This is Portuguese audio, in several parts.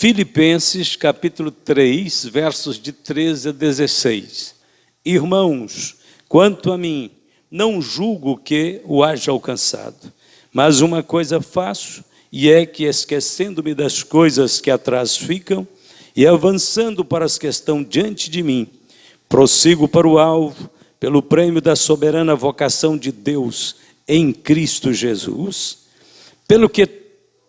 Filipenses, capítulo 3, versos de 13 a 16. Irmãos, quanto a mim, não julgo que o haja alcançado, mas uma coisa faço, e é que, esquecendo-me das coisas que atrás ficam, e avançando para as que estão diante de mim, prossigo para o alvo, pelo prêmio da soberana vocação de Deus em Cristo Jesus. Pelo que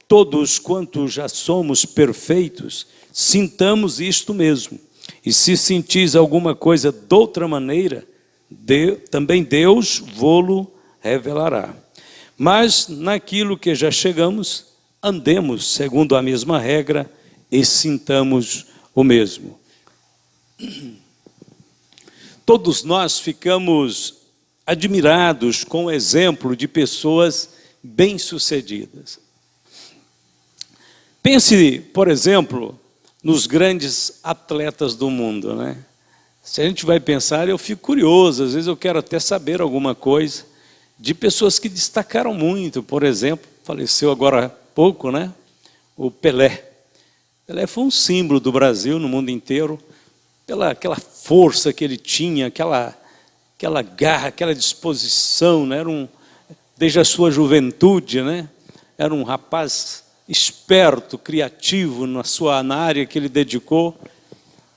todos quantos já somos perfeitos, sintamos isto mesmo. E se sentis alguma coisa de outra maneira, também Deus vô-lo revelará. Mas naquilo que já chegamos, andemos segundo a mesma regra e sintamos o mesmo. Todos nós ficamos admirados com o exemplo de pessoas bem-sucedidas. Pense, por exemplo, nos grandes atletas do mundo, né? Se a gente vai pensar, eu fico curioso, às vezes eu quero até saber alguma coisa de pessoas que destacaram muito. Por exemplo, faleceu agora há pouco, né? O Pelé. Pelé foi um símbolo do Brasil no mundo inteiro, pela aquela força que ele tinha, aquela garra, aquela disposição, né? Desde a sua juventude, né? Era um rapaz esperto, criativo na área que ele dedicou.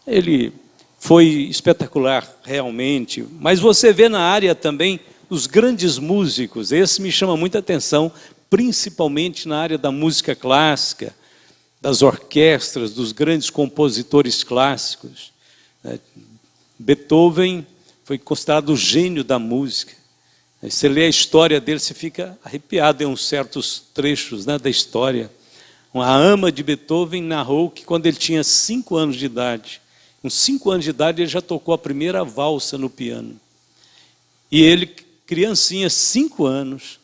Ele foi espetacular realmente, mas você vê na área também os grandes músicos. Esse me chama muita atenção, principalmente na área da música clássica, das orquestras, dos grandes compositores clássicos. Beethoven foi considerado o gênio da música. Você lê a história dele, você fica arrepiado em uns certos trechos, né, da história. A ama de Beethoven narrou que quando ele tinha 5 anos de idade, com 5 anos de idade ele já tocou a primeira valsa no piano. E ele, criancinha, 5 anos,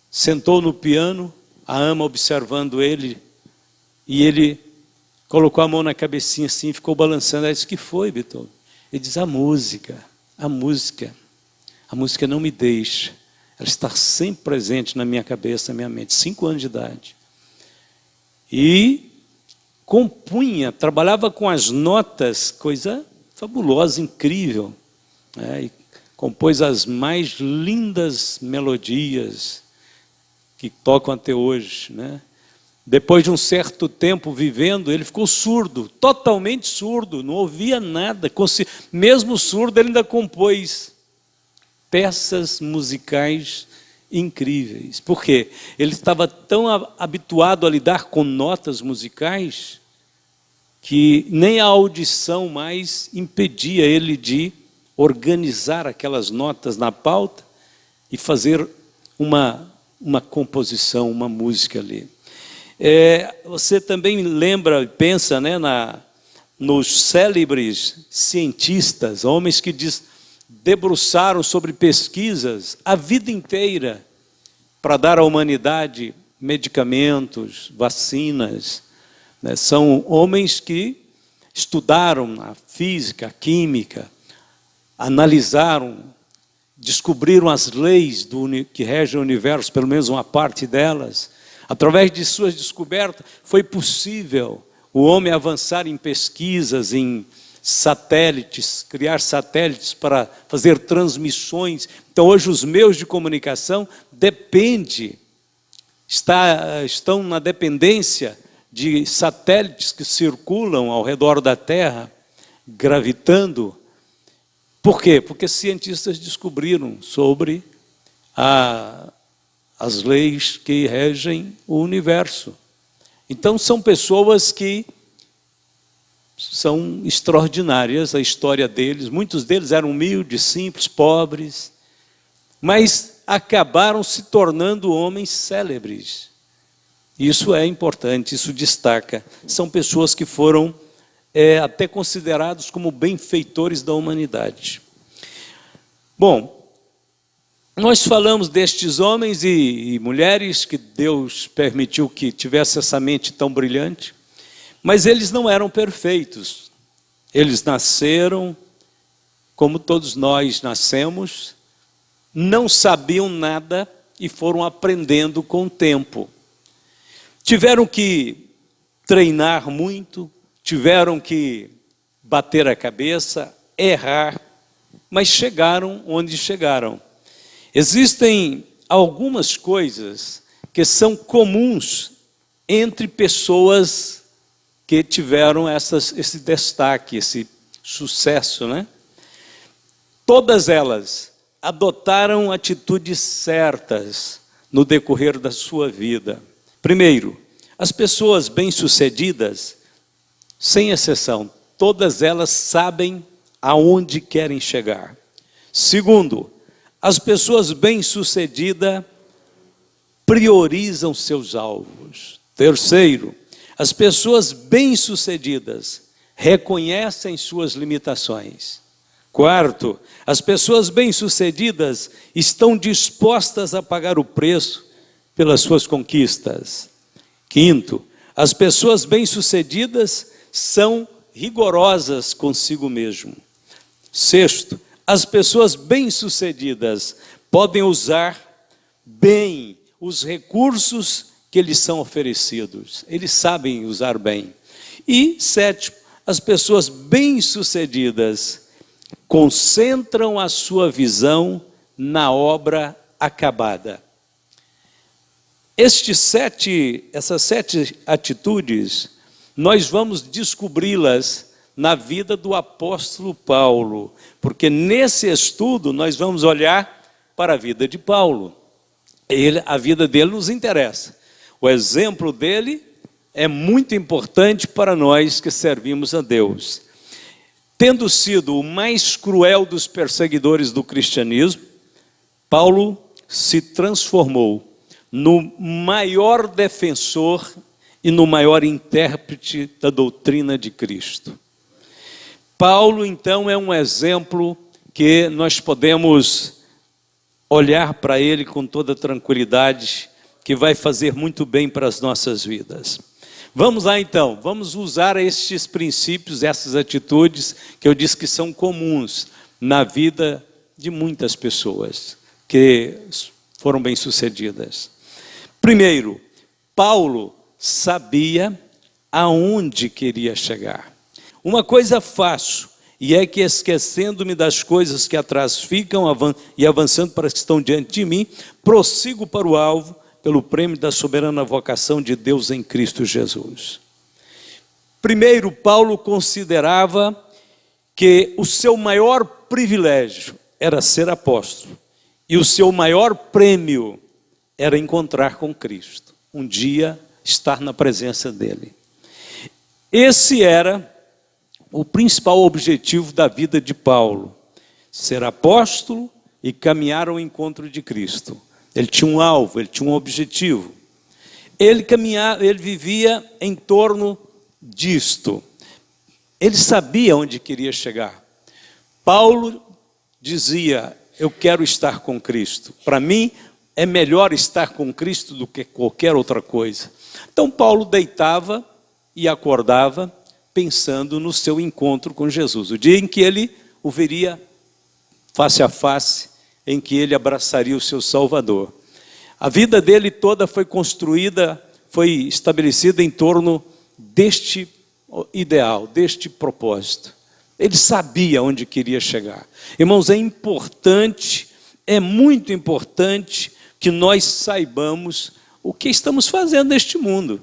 sentou no piano, a ama observando ele, e ele colocou a mão na cabecinha assim e ficou balançando. Ela disse: "Que foi, Beethoven?" Ele diz: a música não me deixa, ela está sempre presente na minha cabeça, na minha mente. 5 anos de idade. E compunha, trabalhava com as notas, coisa fabulosa, incrível, né? E compôs as mais lindas melodias que tocam até hoje, né? Depois de um certo tempo vivendo, ele ficou surdo, totalmente surdo, não ouvia nada. Mesmo surdo, ele ainda compôs peças musicais incríveis. Por quê? Ele estava tão habituado a lidar com notas musicais que nem a audição mais impedia ele de organizar aquelas notas na pauta e fazer uma composição, uma música ali. Você também lembra, pensa, né, nos célebres cientistas, homens que debruçaram sobre pesquisas a vida inteira para dar à humanidade medicamentos, vacinas, né? São homens que estudaram a física, a química, analisaram, descobriram as leis que regem o universo, pelo menos uma parte delas. Através de suas descobertas, foi possível o homem avançar em pesquisas, em satélites, criar satélites para fazer transmissões. Então, hoje, os meios de comunicação estão na dependência de satélites que circulam ao redor da Terra, gravitando. Por quê? Porque cientistas descobriram sobre as leis que regem o universo. Então, são pessoas que são extraordinárias, a história deles. Muitos deles eram humildes, simples, pobres, mas acabaram se tornando homens célebres. Isso é importante, isso destaca. São pessoas que foram até considerados como benfeitores da humanidade. Bom, nós falamos destes homens e mulheres que Deus permitiu que tivesse essa mente tão brilhante, mas eles não eram perfeitos. Eles nasceram, como todos nós nascemos, não sabiam nada e foram aprendendo com o tempo. Tiveram que treinar muito, tiveram que bater a cabeça, errar, mas chegaram onde chegaram. Existem algumas coisas que são comuns entre pessoas que tiveram esse destaque, esse sucesso, né? Todas elas adotaram atitudes certas no decorrer da sua vida. Primeiro, as pessoas bem-sucedidas, sem exceção, todas elas sabem aonde querem chegar. Segundo, as pessoas bem-sucedidas priorizam seus alvos. Terceiro, as pessoas bem-sucedidas reconhecem suas limitações. Quarto, as pessoas bem-sucedidas estão dispostas a pagar o preço pelas suas conquistas. Quinto, as pessoas bem-sucedidas são rigorosas consigo mesmo. Sexto, as pessoas bem-sucedidas podem usar bem os recursos que lhes são oferecidos. Eles sabem usar bem. E sétimo, as pessoas bem-sucedidas concentram a sua visão na obra acabada. Essas sete atitudes, nós vamos descobri-las na vida do apóstolo Paulo, porque nesse estudo nós vamos olhar para a vida de Paulo. A vida dele nos interessa. O exemplo dele é muito importante para nós que servimos a Deus. Tendo sido o mais cruel dos perseguidores do cristianismo, Paulo se transformou no maior defensor e no maior intérprete da doutrina de Cristo. Paulo, então, é um exemplo que nós podemos olhar para ele com toda tranquilidade, que vai fazer muito bem para as nossas vidas. Vamos lá então, vamos usar estes princípios, essas atitudes que eu disse que são comuns na vida de muitas pessoas que foram bem-sucedidas. Primeiro, Paulo sabia aonde queria chegar. Uma coisa faço, e é que esquecendo-me das coisas que atrás ficam e avançando para as que estão diante de mim, prossigo para o alvo, pelo prêmio da soberana vocação de Deus em Cristo Jesus. Primeiro, Paulo considerava que o seu maior privilégio era ser apóstolo, e o seu maior prêmio era encontrar com Cristo, um dia estar na presença dele. Esse era o principal objetivo da vida de Paulo, ser apóstolo e caminhar ao encontro de Cristo. Ele tinha um alvo, ele tinha um objetivo. Ele vivia em torno disto. Ele sabia onde queria chegar. Paulo dizia: eu quero estar com Cristo. Para mim, é melhor estar com Cristo do que qualquer outra coisa. Então, Paulo deitava e acordava pensando no seu encontro com Jesus. O dia em que ele o veria face a face, em que ele abraçaria o seu Salvador. A vida dele toda foi construída, foi estabelecida em torno deste ideal, deste propósito. Ele sabia onde queria chegar. Irmãos, é importante, é muito importante que nós saibamos o que estamos fazendo neste mundo,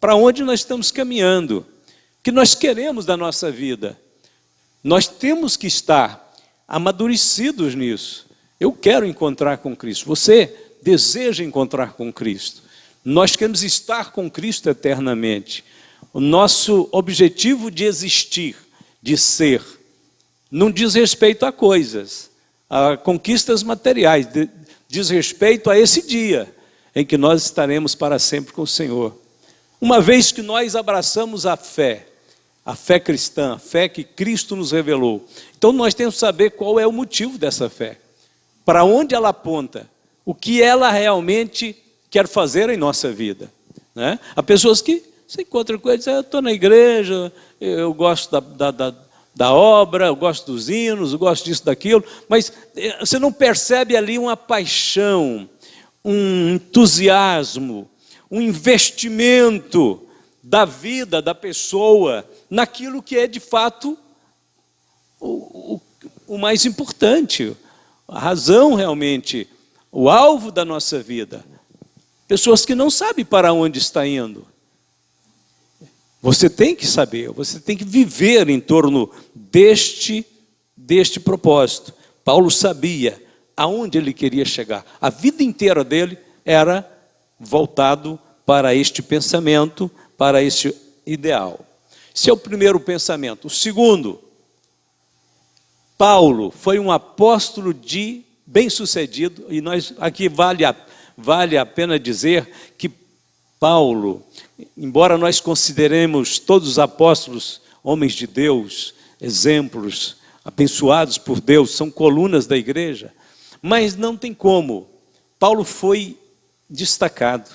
para onde nós estamos caminhando, o que nós queremos da nossa vida. Nós temos que estar amadurecidos nisso. Eu quero encontrar com Cristo. Você deseja encontrar com Cristo. Nós queremos estar com Cristo eternamente. O nosso objetivo de existir, de ser, não diz respeito a coisas, a conquistas materiais, diz respeito a esse dia em que nós estaremos para sempre com o Senhor. Uma vez que nós abraçamos a fé cristã, a fé que Cristo nos revelou, então nós temos que saber qual é o motivo dessa fé. Para onde ela aponta, o que ela realmente quer fazer em nossa vida, né? Há pessoas que se encontram com eles, eu estou na igreja, eu gosto da obra, eu gosto dos hinos, eu gosto disso, daquilo, mas você não percebe ali uma paixão, um entusiasmo, um investimento da vida da pessoa naquilo que é de fato o mais importante, a razão realmente, o alvo da nossa vida. Pessoas que não sabem para onde está indo. Você tem que saber, você tem que viver em torno deste propósito. Paulo sabia aonde ele queria chegar. A vida inteira dele era voltado para este pensamento, para este ideal. Esse é o primeiro pensamento. O segundo, Paulo foi um apóstolo bem-sucedido, e nós aqui vale a pena dizer que Paulo, embora nós consideremos todos os apóstolos homens de Deus, exemplos, abençoados por Deus, são colunas da igreja, mas não tem como. Paulo foi destacado.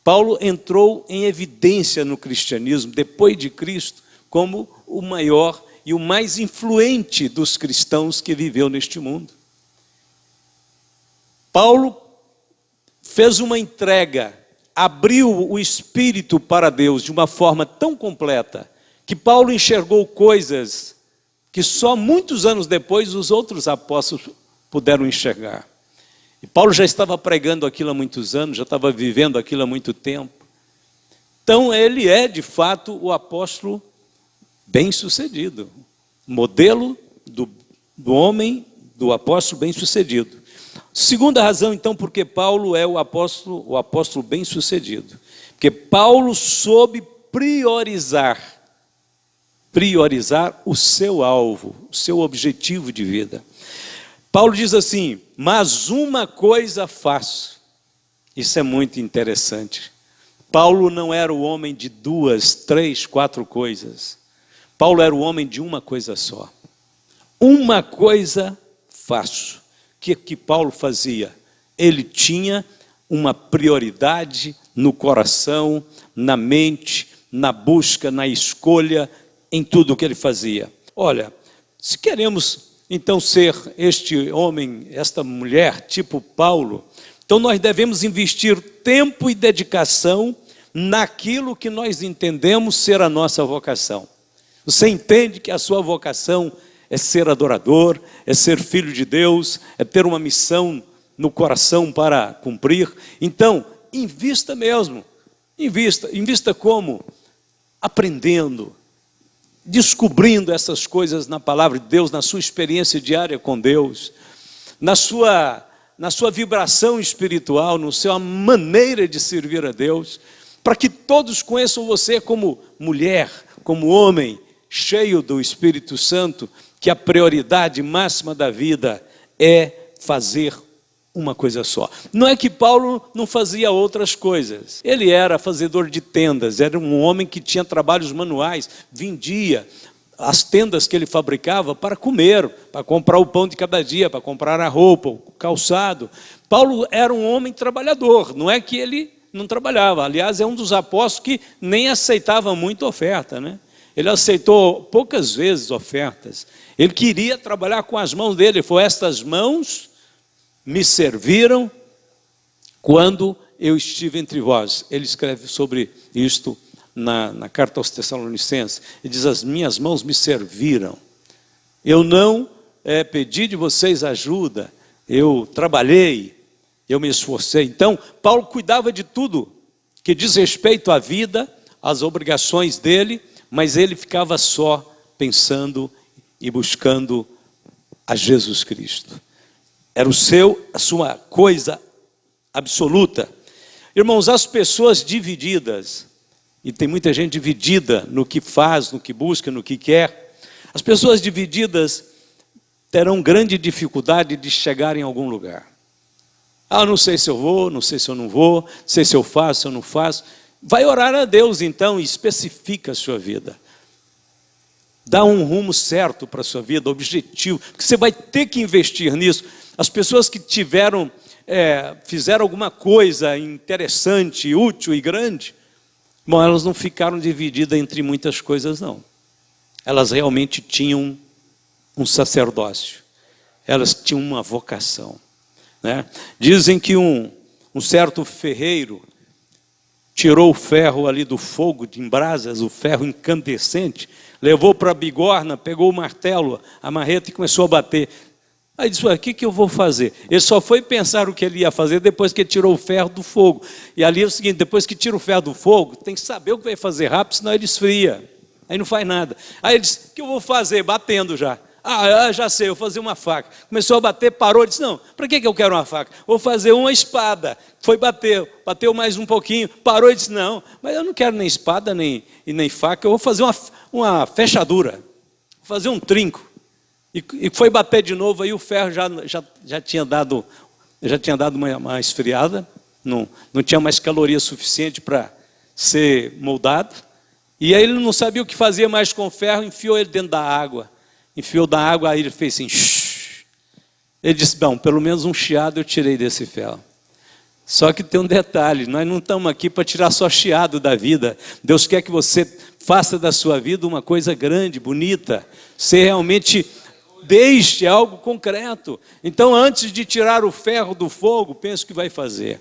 Paulo entrou em evidência no cristianismo, depois de Cristo, como o maior e o mais influente dos cristãos que viveu neste mundo. Paulo fez uma entrega, abriu o espírito para Deus de uma forma tão completa, que Paulo enxergou coisas que só muitos anos depois os outros apóstolos puderam enxergar. E Paulo já estava pregando aquilo há muitos anos, já estava vivendo aquilo há muito tempo. Então ele é de fato o apóstolo bem-sucedido, modelo do homem, do apóstolo bem-sucedido. Segunda razão, então, porque Paulo é o apóstolo bem-sucedido. Porque Paulo soube priorizar o seu alvo, o seu objetivo de vida. Paulo diz assim: mas uma coisa faço. Isso é muito interessante. Paulo não era o homem de 2, 3, 4 coisas. Paulo era o homem de uma coisa só. Uma coisa faço. O que Paulo fazia? Ele tinha uma prioridade no coração, na mente, na busca, na escolha, em tudo o que ele fazia. Olha, se queremos então ser este homem, esta mulher, tipo Paulo, então nós devemos investir tempo e dedicação naquilo que nós entendemos ser a nossa vocação. Você entende que a sua vocação é ser adorador, é ser filho de Deus, é ter uma missão no coração para cumprir? Então, invista mesmo. Invista como? Aprendendo, descobrindo essas coisas na palavra de Deus, na sua experiência diária com Deus, na sua vibração espiritual, na sua maneira de servir a Deus, para que todos conheçam você como mulher, como homem, cheio do Espírito Santo, que a prioridade máxima da vida é fazer uma coisa só. Não é que Paulo não fazia outras coisas. Ele era fazedor de tendas, era um homem que tinha trabalhos manuais, vendia as tendas que ele fabricava para comer, para comprar o pão de cada dia, para comprar a roupa, o calçado. Paulo era um homem trabalhador, não é que ele não trabalhava. Aliás, é um dos apóstolos que nem aceitava muito oferta, né? Ele aceitou poucas vezes ofertas. Ele queria trabalhar com as mãos dele. Foi: estas mãos me serviram quando eu estive entre vós. Ele escreve sobre isto na carta aos Tessalonicenses. Ele diz: as minhas mãos me serviram. Eu não pedi de vocês ajuda. Eu trabalhei, eu me esforcei. Então, Paulo cuidava de tudo que diz respeito à vida, às obrigações dele, mas ele ficava só pensando e buscando a Jesus Cristo. Era a sua coisa absoluta. Irmãos, as pessoas divididas, e tem muita gente dividida no que faz, no que busca, no que quer. As pessoas divididas terão grande dificuldade de chegar em algum lugar. Não sei se eu vou, não sei se eu não vou, não sei se eu faço, se eu não faço. Vai orar a Deus então e especifica a sua vida. Dá um rumo certo para a sua vida, objetivo, porque você vai ter que investir nisso. As pessoas que fizeram alguma coisa interessante, útil e grande, bom, elas não ficaram divididas entre muitas coisas, não. Elas realmente tinham um sacerdócio. Elas tinham uma vocação, né? Dizem que um certo ferreiro tirou o ferro ali do fogo de brasas, o ferro incandescente, levou para a bigorna, pegou o martelo, a marreta e começou a bater. Aí disse, o que eu vou fazer? Ele só foi pensar o que ele ia fazer depois que ele tirou o ferro do fogo. E ali é o seguinte, depois que tira o ferro do fogo, tem que saber o que vai fazer rápido, senão ele esfria. Aí não faz nada. Aí ele disse, o que eu vou fazer? Batendo já. Já sei, eu vou fazer uma faca. Começou a bater, parou, disse, não, para que eu quero uma faca? Vou fazer uma espada. Foi bater, bateu mais um pouquinho, parou e disse, não, mas eu não quero nem espada, nem faca, eu vou fazer uma fechadura, vou fazer um trinco. E foi bater de novo, aí o ferro já tinha dado uma esfriada, não tinha mais caloria suficiente para ser moldado. E aí ele não sabia o que fazia mais com o ferro, enfiou ele dentro da água. Enfiou da água, aí ele fez assim, shh. Ele disse, bom, pelo menos um chiado eu tirei desse ferro. Só que tem um detalhe, nós não estamos aqui para tirar só chiado da vida. Deus quer que você faça da sua vida uma coisa grande, bonita. Você realmente deixe algo concreto. Então, antes de tirar o ferro do fogo, pense o que vai fazer.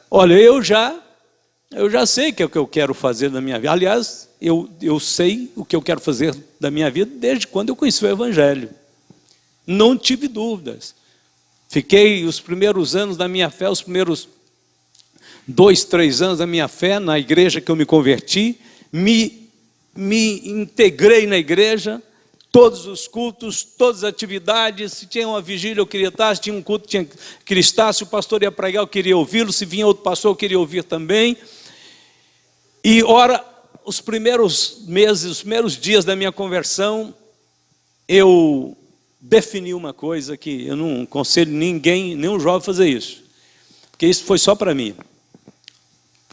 Olha, eu já sei que é o que eu quero fazer na minha vida. Aliás, eu sei o que eu quero fazer da minha vida desde quando eu conheci o Evangelho. Não tive dúvidas. Fiquei os primeiros anos da minha fé, os primeiros 2, 3 anos da minha fé na igreja que eu me converti, me integrei na igreja, todos os cultos, todas as atividades, se tinha uma vigília eu queria estar, se tinha um culto eu queria estar, se o pastor ia pregar eu queria ouvi-lo, se vinha outro pastor eu queria ouvir também. E ora, os primeiros meses, os primeiros dias da minha conversão, eu defini uma coisa que eu não aconselho ninguém, nenhum jovem a fazer isso, porque isso foi só para mim.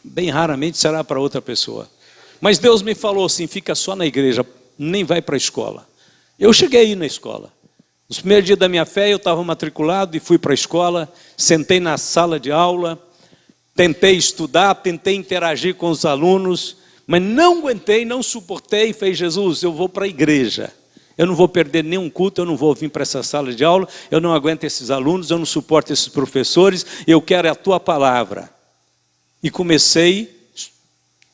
Bem raramente será para outra pessoa. Mas Deus me falou assim, fica só na igreja, nem vai para a escola. Eu cheguei aí na escola. Nos primeiros dias da minha fé, eu estava matriculado e fui para a escola, sentei na sala de aula, tentei estudar, tentei interagir com os alunos, mas não aguentei, não suportei, falei, Jesus, eu vou para a igreja. Eu não vou perder nenhum culto, eu não vou vir para essa sala de aula, eu não aguento esses alunos, eu não suporto esses professores, eu quero a tua palavra. E comecei a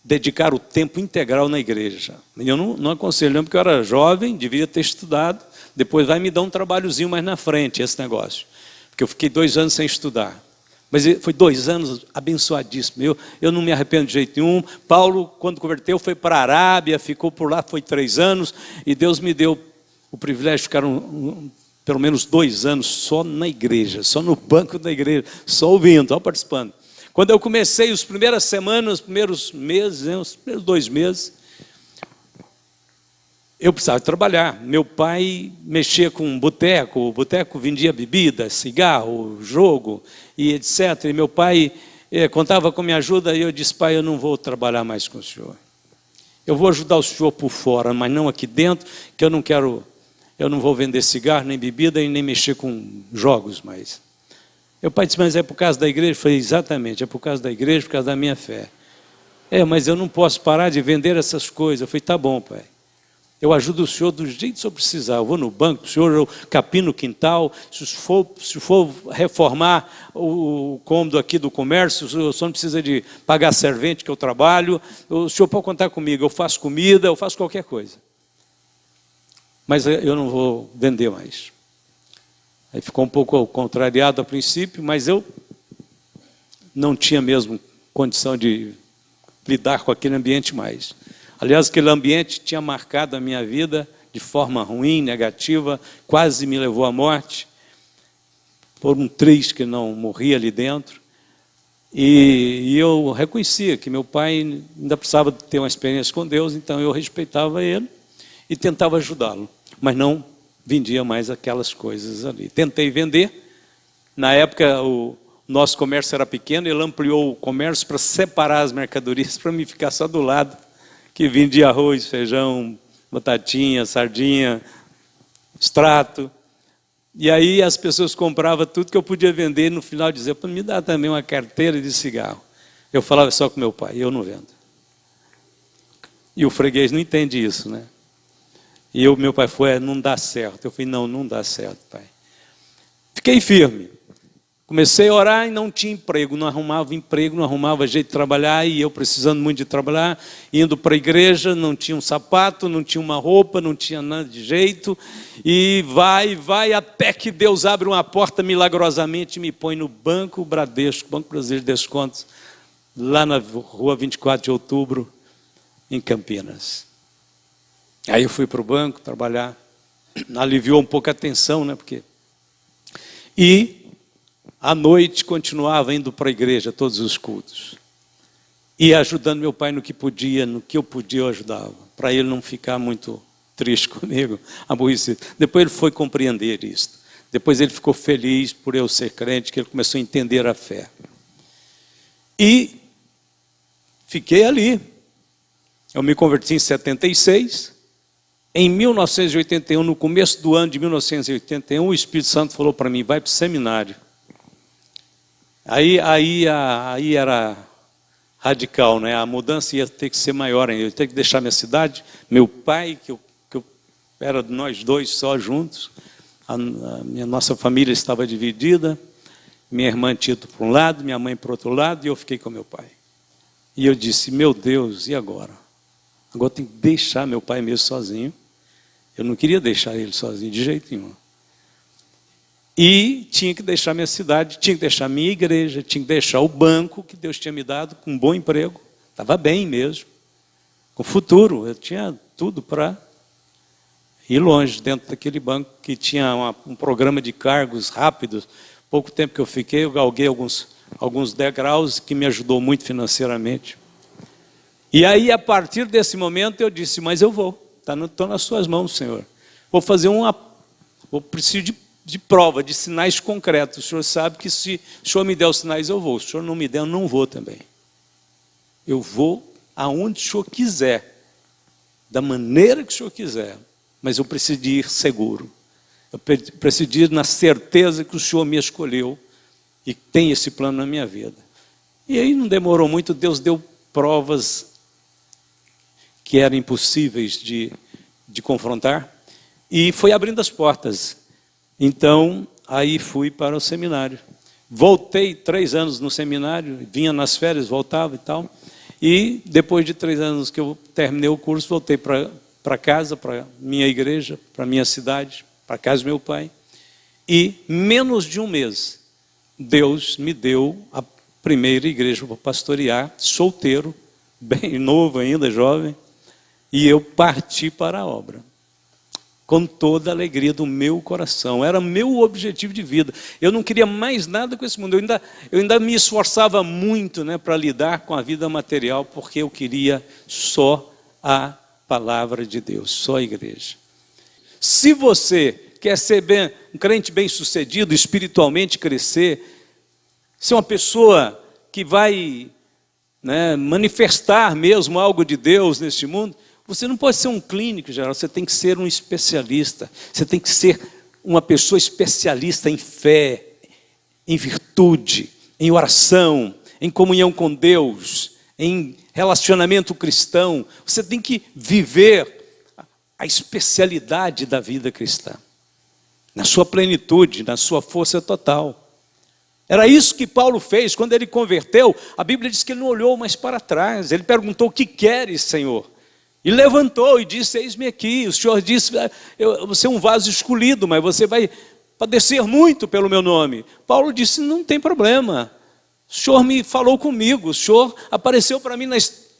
dedicar o tempo integral na igreja. Eu não aconselho, porque eu era jovem, devia ter estudado, depois vai me dar um trabalhozinho mais na frente esse negócio, porque eu fiquei 2 anos sem estudar. Mas foi 2 anos abençoadíssimos. Eu não me arrependo de jeito nenhum. Paulo, quando converteu, foi para a Arábia, ficou por lá, foi 3 anos, e Deus me deu o privilégio de ficar pelo menos 2 anos só na igreja, só no banco da igreja, só ouvindo, só participando. Quando eu comecei, as primeiras semanas, os primeiros meses, os primeiros 2 meses, eu precisava trabalhar. Meu pai mexia com boteco, o boteco vendia bebida, cigarro, jogo e etc. E meu pai contava com minha ajuda e eu disse, pai, eu não vou trabalhar mais com o senhor. Eu vou ajudar o senhor por fora, mas não aqui dentro, que eu não vou vender cigarro, nem bebida e nem mexer com jogos mais. Meu pai disse, mas é por causa da igreja? Eu falei, exatamente, é por causa da igreja, por causa da minha fé. Mas eu não posso parar de vender essas coisas. Eu falei, tá bom, pai. Eu ajudo o senhor do jeito que o senhor precisar. Eu vou no banco, o senhor, eu capino o quintal. Se for reformar o cômodo aqui do comércio, o senhor não precisa de pagar servente que eu trabalho. O senhor pode contar comigo. Eu faço comida, eu faço qualquer coisa. Mas eu não vou vender mais. Aí ficou um pouco contrariado a princípio, mas eu não tinha mesmo condição de lidar com aquele ambiente mais. Aliás, aquele ambiente tinha marcado a minha vida de forma ruim, negativa, quase me levou à morte, por um triz que não morria ali dentro. E eu reconhecia que meu pai ainda precisava ter uma experiência com Deus, então eu respeitava ele e tentava ajudá-lo, mas não vendia mais aquelas coisas ali. Tentei vender, na época o nosso comércio era pequeno, ele ampliou o comércio para separar as mercadorias, para mim ficar só do lado, que vendia arroz, feijão, batatinha, sardinha, extrato. E aí as pessoas compravam tudo que eu podia vender e no final diziam, me dá também uma carteira de cigarro. Eu falava só com meu pai, eu não vendo. E o freguês não entende isso, né? E meu pai foi, não dá certo. Eu falei, não dá certo, pai. Fiquei firme. Comecei a orar e não tinha emprego, não arrumava jeito de trabalhar, e eu precisando muito de trabalhar, indo para a igreja, não tinha um sapato, não tinha uma roupa, não tinha nada de jeito, e vai, até que Deus abre uma porta milagrosamente e me põe no Banco Bradesco, Banco Brasileiro de Descontos, lá na rua 24 de outubro, em Campinas. Aí eu fui para o banco trabalhar, aliviou um pouco a tensão, né? E à noite continuava indo para a igreja, todos os cultos. E ajudando meu pai no que eu podia eu ajudava, para ele não ficar muito triste comigo, aborrecido. Depois ele foi compreender isso. Depois ele ficou feliz por eu ser crente, que ele começou a entender a fé. E fiquei ali. Eu me converti em 76. Em 1981, no começo do ano de 1981, o Espírito Santo falou para mim, vai para o seminário. Aí era radical, né? A mudança ia ter que ser maior ainda. Eu ia ter que deixar minha cidade, meu pai, que eu era nós dois só juntos. Nossa família estava dividida. Minha irmã tinha ido para um lado, minha mãe para o outro lado, e eu fiquei com meu pai. E eu disse, meu Deus, e agora? Agora tem que deixar meu pai mesmo sozinho. Eu não queria deixar ele sozinho de jeito nenhum. E tinha que deixar minha cidade, tinha que deixar minha igreja, tinha que deixar o banco que Deus tinha me dado, com um bom emprego. Estava bem mesmo, com futuro. Eu tinha tudo para ir longe dentro daquele banco que tinha um programa de cargos rápidos. Pouco tempo que eu fiquei, eu galguei alguns degraus que me ajudou muito financeiramente. E aí, a partir desse momento, eu disse, mas eu vou, estou nas suas mãos, Senhor. Preciso de prova, de sinais concretos. O Senhor sabe que se o Senhor me der os sinais, eu vou. Se o Senhor não me der, eu não vou também. Eu vou aonde o Senhor quiser, da maneira que o Senhor quiser, mas eu preciso de ir seguro. Eu preciso de ir na certeza que o Senhor me escolheu e tem esse plano na minha vida. E aí não demorou muito, Deus deu provas que eram impossíveis de confrontar, e foi abrindo as portas. Então, aí fui para o seminário. Voltei 3 anos no seminário, vinha nas férias, voltava e tal. E depois de 3 anos que eu terminei o curso, voltei para casa, para minha igreja, para minha cidade, para a casa do meu pai. E menos de um mês, Deus me deu a primeira igreja para pastorear, solteiro, bem novo ainda, jovem. E eu parti para a obra, com toda a alegria do meu coração. Era meu objetivo de vida. Eu não queria mais nada com esse mundo. Eu ainda me esforçava muito, né, para lidar com a vida material, porque eu queria só a palavra de Deus, só a igreja. Se você quer ser um crente bem-sucedido, espiritualmente crescer, ser uma pessoa que vai, né, manifestar mesmo algo de Deus neste mundo, você não pode ser um clínico geral, você tem que ser um especialista. Você tem que ser uma pessoa especialista em fé, em virtude, em oração, em comunhão com Deus, em relacionamento cristão. Você tem que viver a especialidade da vida cristã, na sua plenitude, na sua força total. Era isso que Paulo fez quando ele converteu. A Bíblia diz que ele não olhou mais para trás. Ele perguntou, o que queres, Senhor? E levantou e disse, eis-me aqui. O Senhor disse, você é um vaso escolhido, mas você vai padecer muito pelo meu nome. Paulo disse, não tem problema. O Senhor me falou comigo, o Senhor apareceu para mim na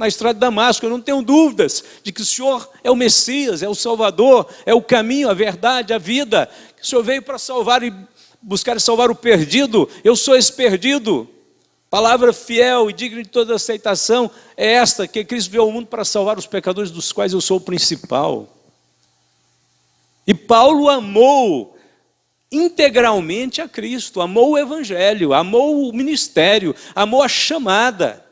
estrada de Damasco. Eu não tenho dúvidas de que o Senhor é o Messias, é o Salvador, é o caminho, a verdade, a vida. Que o Senhor veio para salvar e buscar e salvar o perdido. Eu sou esse perdido. Palavra fiel e digna de toda aceitação é esta, que Cristo veio ao mundo para salvar os pecadores, dos quais eu sou o principal. E Paulo amou integralmente a Cristo, amou o Evangelho, amou o ministério, amou a chamada.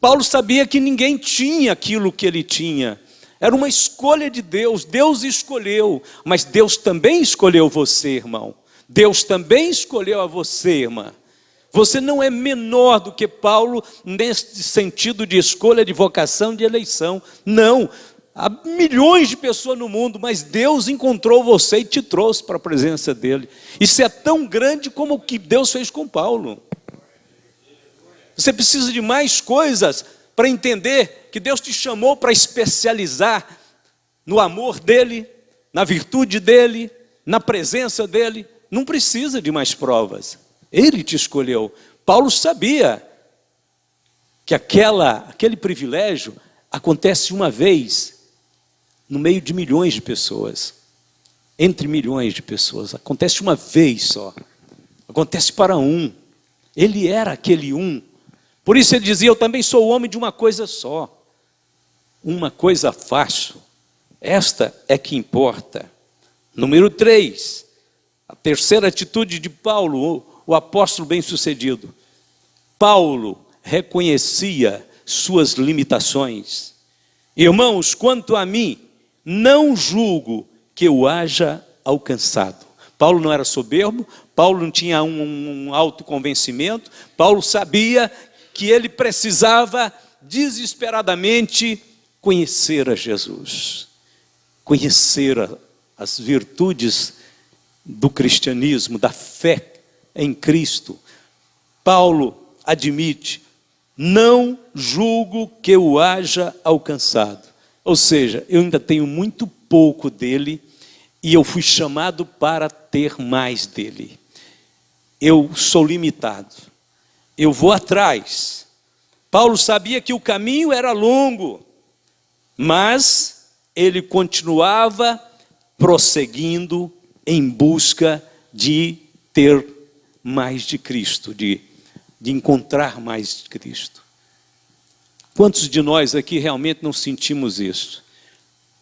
Paulo sabia que ninguém tinha aquilo que ele tinha. Era uma escolha de Deus, Deus escolheu, mas Deus também escolheu você, irmão. Deus também escolheu a você, irmã. Você não é menor do que Paulo neste sentido de escolha, de vocação, de eleição. Não, há milhões de pessoas no mundo, mas Deus encontrou você e te trouxe para a presença dele. Isso é tão grande como o que Deus fez com Paulo. Você precisa de mais coisas para entender que Deus te chamou para especializar no amor dele, na virtude dele, na presença dele. Não precisa de mais provas. Ele te escolheu. Paulo sabia que aquele privilégio acontece uma vez no meio de milhões de pessoas, entre milhões de pessoas, acontece uma vez só, acontece para um. Ele era aquele um. Por isso ele dizia: eu também sou homem de uma coisa só, uma coisa faço, esta é que importa. Número 3, a terceira atitude de Paulo, o apóstolo bem-sucedido. Paulo reconhecia suas limitações. Irmãos, quanto a mim, não julgo que eu haja alcançado. Paulo não era soberbo, Paulo não tinha um autoconvencimento, Paulo sabia que ele precisava desesperadamente conhecer a Jesus, conhecer as virtudes do cristianismo, da fé em Cristo. Paulo admite: não julgo que eu haja alcançado. Ou seja, eu ainda tenho muito pouco dele e eu fui chamado para ter mais dele. Eu sou limitado, eu vou atrás. Paulo sabia que o caminho era longo, mas ele continuava prosseguindo em busca de ter mais de Cristo, de encontrar mais de Cristo. Quantos de nós aqui realmente não sentimos isso?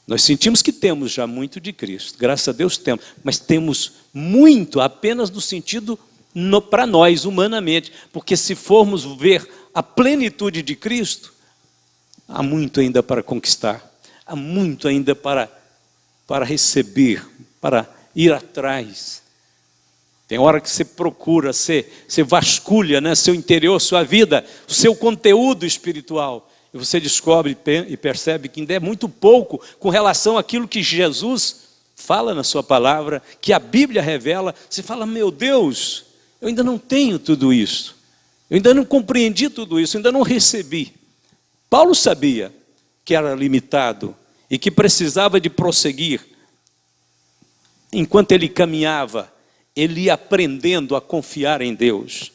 Nós sentimos que temos já muito de Cristo, graças a Deus temos, mas temos muito apenas no sentido para nós, humanamente, porque se formos ver a plenitude de Cristo, há muito ainda para conquistar, há muito ainda para receber, para ir atrás. Tem hora que você procura, você vasculha, né, seu interior, sua vida, o seu conteúdo espiritual, e você descobre e percebe que ainda é muito pouco com relação àquilo que Jesus fala na sua palavra, que a Bíblia revela. Você fala: meu Deus, eu ainda não tenho tudo isso, eu ainda não compreendi tudo isso, eu ainda não recebi. Paulo sabia que era limitado e que precisava de prosseguir. Enquanto ele caminhava, ele ia aprendendo a confiar em Deus.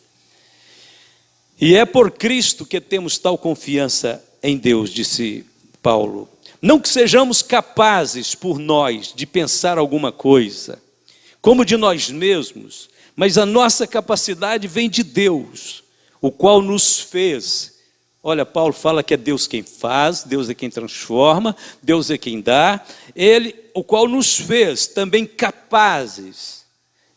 E é por Cristo que temos tal confiança em Deus, disse Paulo. Não que sejamos capazes por nós de pensar alguma coisa, como de nós mesmos, mas a nossa capacidade vem de Deus, o qual nos fez. Olha, Paulo fala que é Deus quem faz, Deus é quem transforma, Deus é quem dá. Ele, o qual nos fez também capazes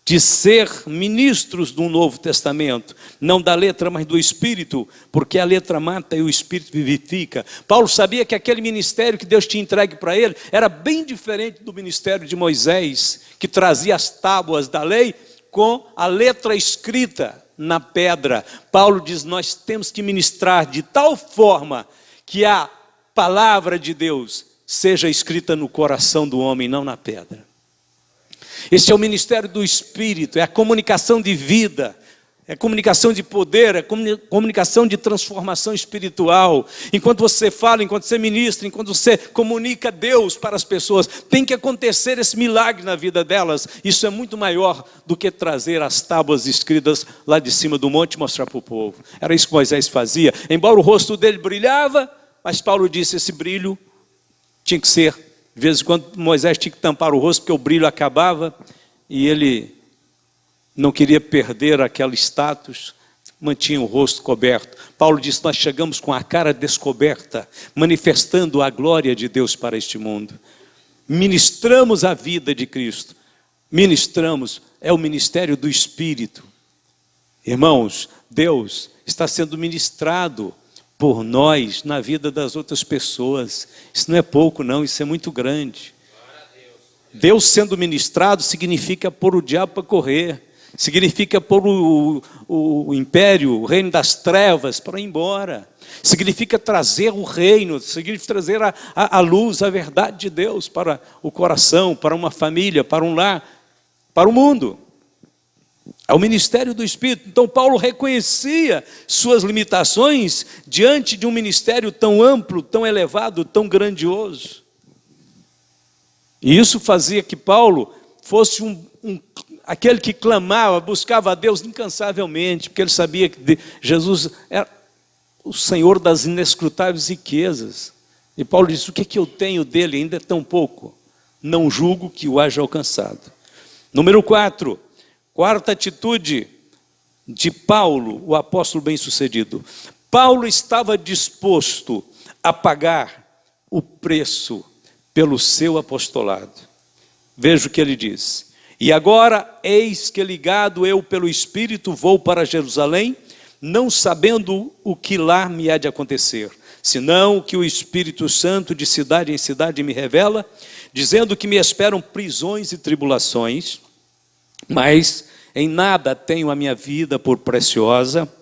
de ser ministros do Novo Testamento, não da letra, mas do Espírito, porque a letra mata e o Espírito vivifica. Paulo sabia que aquele ministério que Deus tinha entregue para ele era bem diferente do ministério de Moisés, que trazia as tábuas da lei com a letra escrita na pedra. Paulo diz: nós temos que ministrar de tal forma que a palavra de Deus seja escrita no coração do homem, não na pedra. Esse é o ministério do Espírito, é a comunicação de vida, é a comunicação de poder, é a comunicação de transformação espiritual. Enquanto você fala, enquanto você ministra, enquanto você comunica Deus para as pessoas, tem que acontecer esse milagre na vida delas. Isso é muito maior do que trazer as tábuas escritas lá de cima do monte e mostrar para o povo. Era isso que Moisés fazia. Embora o rosto dele brilhava, mas Paulo disse: esse brilho tinha que ser, de vez em quando Moisés tinha que tampar o rosto, porque o brilho acabava, e ele não queria perder aquele status, mantinha o rosto coberto. Paulo disse: nós chegamos com a cara descoberta, manifestando a glória de Deus para este mundo. Ministramos a vida de Cristo. Ministramos, é o ministério do Espírito. Irmãos, Deus está sendo ministrado por nós na vida das outras pessoas. Isso não é pouco não, isso é muito grande. Deus sendo ministrado significa pôr o diabo para correr, significa pôr o império, o reino das trevas para ir embora. Significa trazer o reino, significa trazer a luz, a verdade de Deus para o coração, para uma família, para um lar, para o mundo. É o ministério do Espírito. Então Paulo reconhecia suas limitações diante de um ministério tão amplo, tão elevado, tão grandioso. E isso fazia que Paulo fosse aquele que clamava, buscava a Deus incansavelmente, porque ele sabia que Jesus era o Senhor das inescrutáveis riquezas. E Paulo disse: o que é que eu tenho dele? Ainda é tão pouco. Não julgo que o haja alcançado. Número 4, quarta atitude de Paulo, o apóstolo bem-sucedido. Paulo estava disposto a pagar o preço pelo seu apostolado. Veja o que ele diz: e agora, eis que ligado eu pelo Espírito vou para Jerusalém, não sabendo o que lá me há de acontecer, senão o que o Espírito Santo de cidade em cidade me revela, dizendo que me esperam prisões e tribulações, mas em nada tenho a minha vida por preciosa,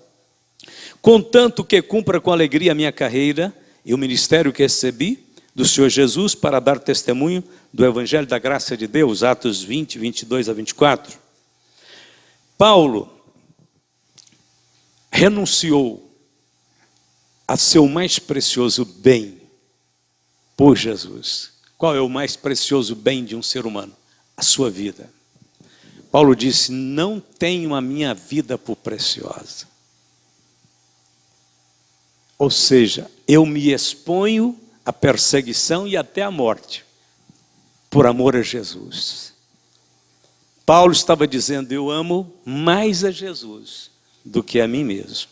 contanto que cumpra com alegria a minha carreira e o ministério que recebi do Senhor Jesus para dar testemunho do Evangelho da graça de Deus, Atos 20, 22 a 24. Paulo renunciou a seu mais precioso bem por Jesus. Qual é o mais precioso bem de um ser humano? A sua vida. Paulo disse: não tenho a minha vida por preciosa. Ou seja, eu me exponho à perseguição e até à morte, por amor a Jesus. Paulo estava dizendo: eu amo mais a Jesus do que a mim mesmo.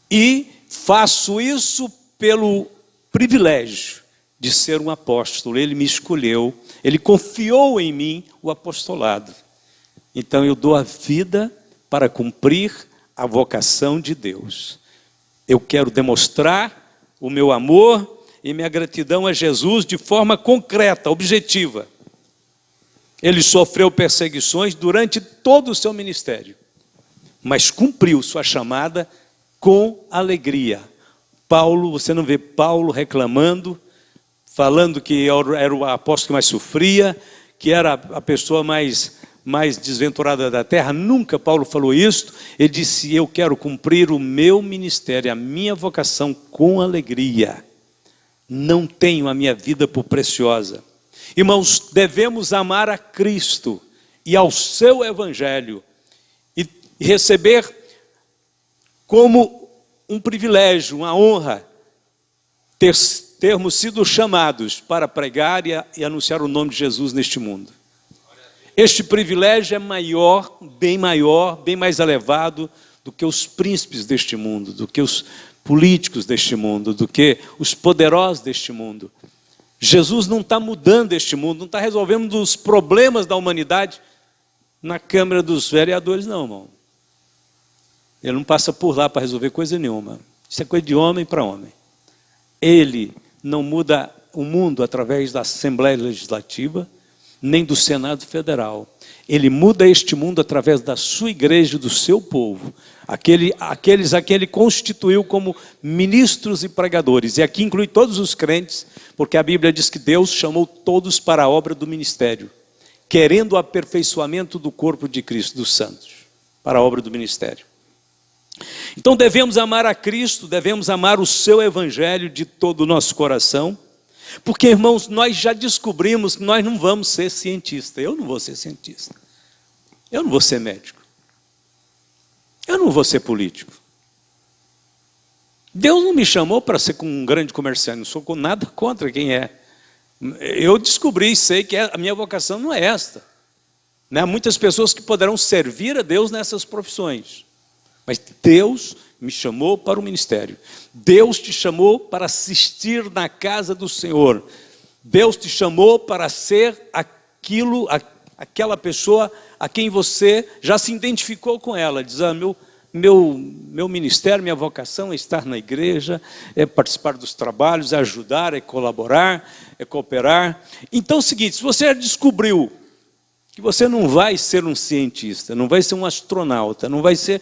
E faço isso pelo privilégio de ser um apóstolo. Ele me escolheu, ele confiou em mim o apostolado. Então eu dou a vida para cumprir a vocação de Deus. Eu quero demonstrar o meu amor e minha gratidão a Jesus de forma concreta, objetiva. Ele sofreu perseguições durante todo o seu ministério, mas cumpriu sua chamada com alegria. Paulo, você não vê Paulo reclamando, falando que era o apóstolo que mais sofria, que era a pessoa mais desventurada da terra. Nunca Paulo falou isso. Ele disse: eu quero cumprir o meu ministério, a minha vocação com alegria. Não tenho a minha vida por preciosa. Irmãos, devemos amar a Cristo e ao seu Evangelho, e receber como um privilégio, uma honra, termos sido chamados para pregar e anunciar o nome de Jesus neste mundo. Este privilégio é maior, bem mais elevado do que os príncipes deste mundo, do que os políticos deste mundo, do que os poderosos deste mundo. Jesus não está mudando este mundo, não está resolvendo os problemas da humanidade na Câmara dos Vereadores, não, irmão. Ele não passa por lá para resolver coisa nenhuma. Isso é coisa de homem para homem. Ele não muda o mundo através da Assembleia Legislativa, nem do Senado Federal. Ele muda este mundo através da sua igreja, do seu povo. Aqueles a quem ele constituiu como ministros e pregadores. E aqui inclui todos os crentes, porque a Bíblia diz que Deus chamou todos para a obra do ministério, querendo o aperfeiçoamento do corpo de Cristo, dos santos, para a obra do ministério. Então devemos amar a Cristo, devemos amar o seu Evangelho de todo o nosso coração, porque, irmãos, nós já descobrimos que nós não vamos ser cientistas. Eu não vou ser cientista, eu não vou ser médico, eu não vou ser político. Deus não me chamou para ser um grande comerciante, não sou nada contra quem é. Eu descobri e sei que a minha vocação não é esta. Há muitas pessoas que poderão servir a Deus nessas profissões, mas Deus me chamou para o ministério. Deus te chamou para assistir na casa do Senhor. Deus te chamou para ser aquela pessoa a quem você já se identificou com ela. Diz: meu ministério, minha vocação é estar na igreja, é participar dos trabalhos, é ajudar, é colaborar, é cooperar. Então é o seguinte: se você já descobriu que você não vai ser um cientista, não vai ser um astronauta, não vai ser